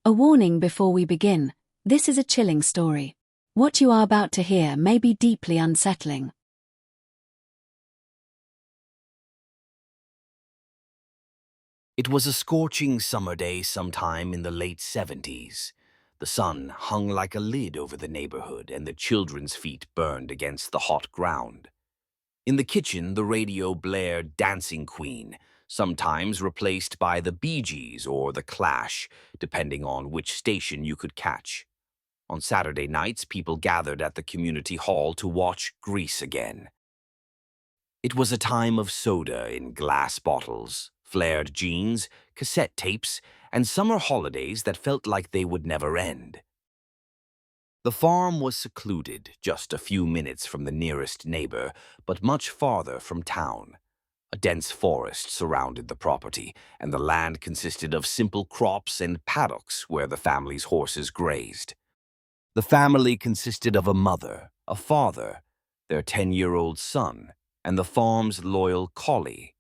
A warning before we begin. This is a chilling story. What you are about to hear may be deeply unsettling. It was a scorching summer day sometime in the late 70s. The sun hung like a lid over the neighborhood, and the children's feet burned against the hot ground. In the kitchen, the radio blared Dancing Queen, sometimes replaced by the Bee Gees or the Clash, depending on which station you could catch. On Saturday nights, people gathered at the community hall to watch Grease again. It was a time of soda in glass bottles, flared jeans, cassette tapes, and summer holidays that felt like they would never end. The farm was secluded, just a few minutes from the nearest neighbor, but much farther from town. A dense forest surrounded the property, and the land consisted of simple crops and paddocks where the family's horses grazed. The family consisted of a mother, a father, their 10-year-old son, and the farm's loyal collie.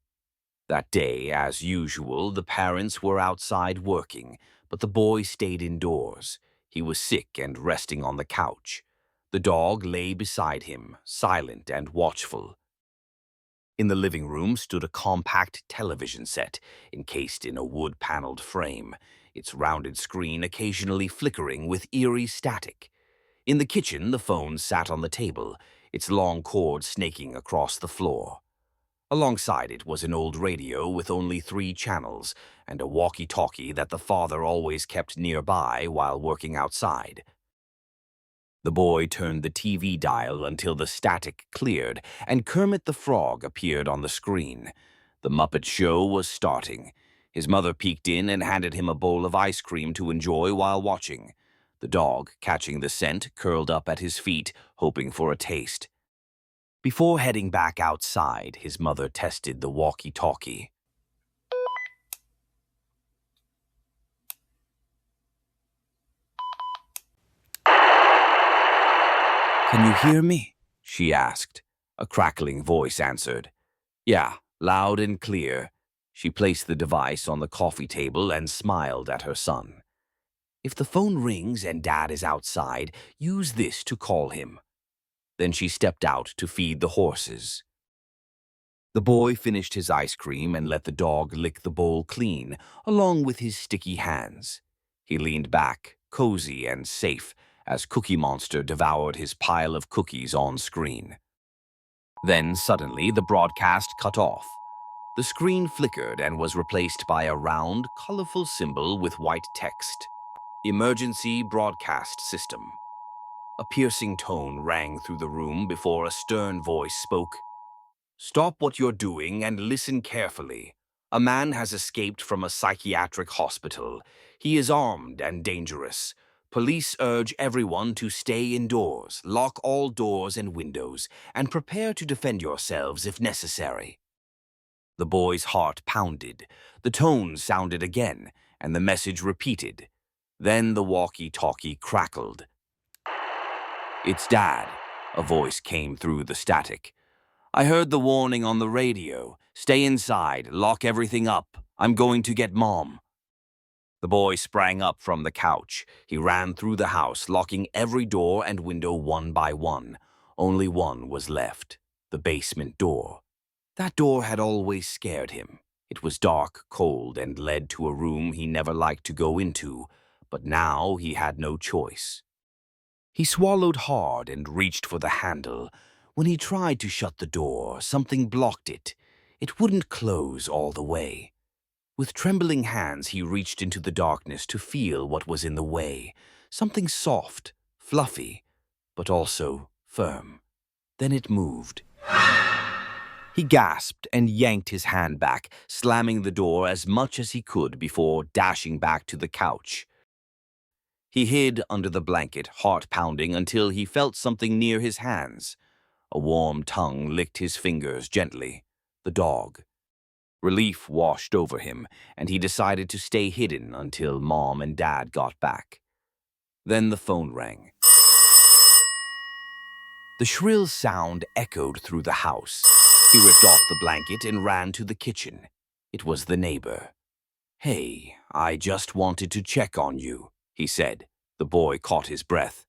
That day, as usual, the parents were outside working, but the boy stayed indoors. He was sick and resting on the couch. The dog lay beside him, silent and watchful. In the living room stood a compact television set, encased in a wood-paneled frame, its rounded screen occasionally flickering with eerie static. In the kitchen, the phone sat on the table, its long cord snaking across the floor. Alongside it was an old radio with only 3 channels and a walkie-talkie that the father always kept nearby while working outside. The boy turned the TV dial until the static cleared and Kermit the Frog appeared on the screen. The Muppet Show was starting. His mother peeked in and handed him a bowl of ice cream to enjoy while watching. The dog, catching the scent, curled up at his feet, hoping for a taste. Before heading back outside, his mother tested the walkie-talkie. "Can you hear me?" she asked. A crackling voice answered. "Yeah, loud and clear." She placed the device on the coffee table and smiled at her son. "If the phone rings and Dad is outside, use this to call him." Then she stepped out to feed the horses. The boy finished his ice cream and let the dog lick the bowl clean, along with his sticky hands. He leaned back, cozy and safe, as Cookie Monster devoured his pile of cookies on screen. Then, suddenly, the broadcast cut off. The screen flickered and was replaced by a round, colorful symbol with white text. Emergency Broadcast System. A piercing tone rang through the room before a stern voice spoke. "Stop what you're doing and listen carefully. A man has escaped from a psychiatric hospital. He is armed and dangerous. Police urge everyone to stay indoors, lock all doors and windows, and prepare to defend yourselves if necessary." The boy's heart pounded. The tone sounded again, and the message repeated. Then the walkie-talkie crackled. "It's Dad," a voice came through the static. "I heard the warning on the radio. Stay inside, lock everything up. I'm going to get Mom." The boy sprang up from the couch. He ran through the house, locking every door and window one by one. Only one was left, the basement door. That door had always scared him. It was dark, cold, and led to a room he never liked to go into, but now he had no choice. He swallowed hard and reached for the handle. When he tried to shut the door, something blocked it. It wouldn't close all the way. With trembling hands, he reached into the darkness to feel what was in the way. Something soft, fluffy, but also firm. Then it moved. He gasped and yanked his hand back, slamming the door as much as he could before dashing back to the couch. He hid under the blanket, heart pounding, until he felt something near his hands. A warm tongue licked his fingers gently. The dog. Relief washed over him, and he decided to stay hidden until Mom and Dad got back. Then the phone rang. The shrill sound echoed through the house. He ripped off the blanket and ran to the kitchen. It was the neighbor. "Hey, I just wanted to check on you," he said. The boy caught his breath.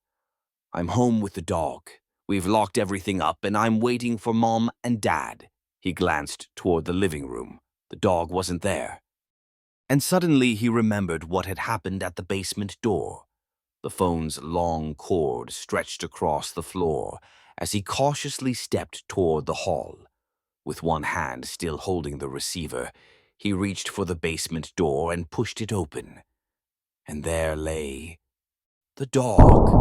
"I'm home with the dog. We've locked everything up and I'm waiting for Mom and Dad." He glanced toward the living room. The dog wasn't there. And suddenly he remembered what had happened at the basement door. The phone's long cord stretched across the floor as he cautiously stepped toward the hall. With one hand still holding the receiver, he reached for the basement door and pushed it open. And there lay the dog.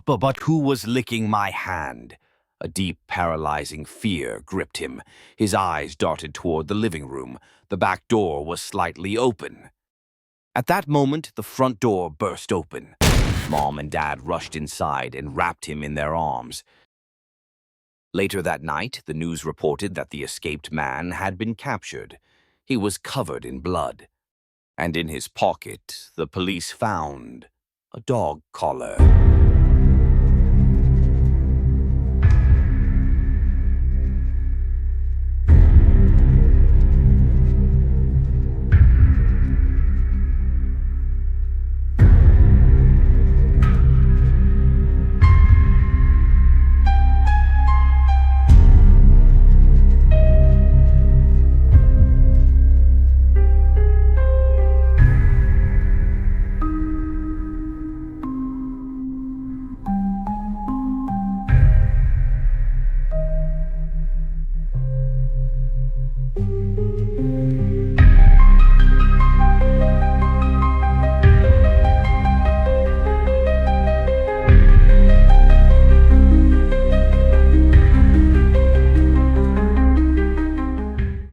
But who was licking my hand? A deep, paralyzing fear gripped him. His eyes darted toward the living room. The back door was slightly open. At that moment, the front door burst open. Mom and Dad rushed inside and wrapped him in their arms. Later that night, the news reported that the escaped man had been captured. He was covered in blood. And in his pocket, the police found a dog collar.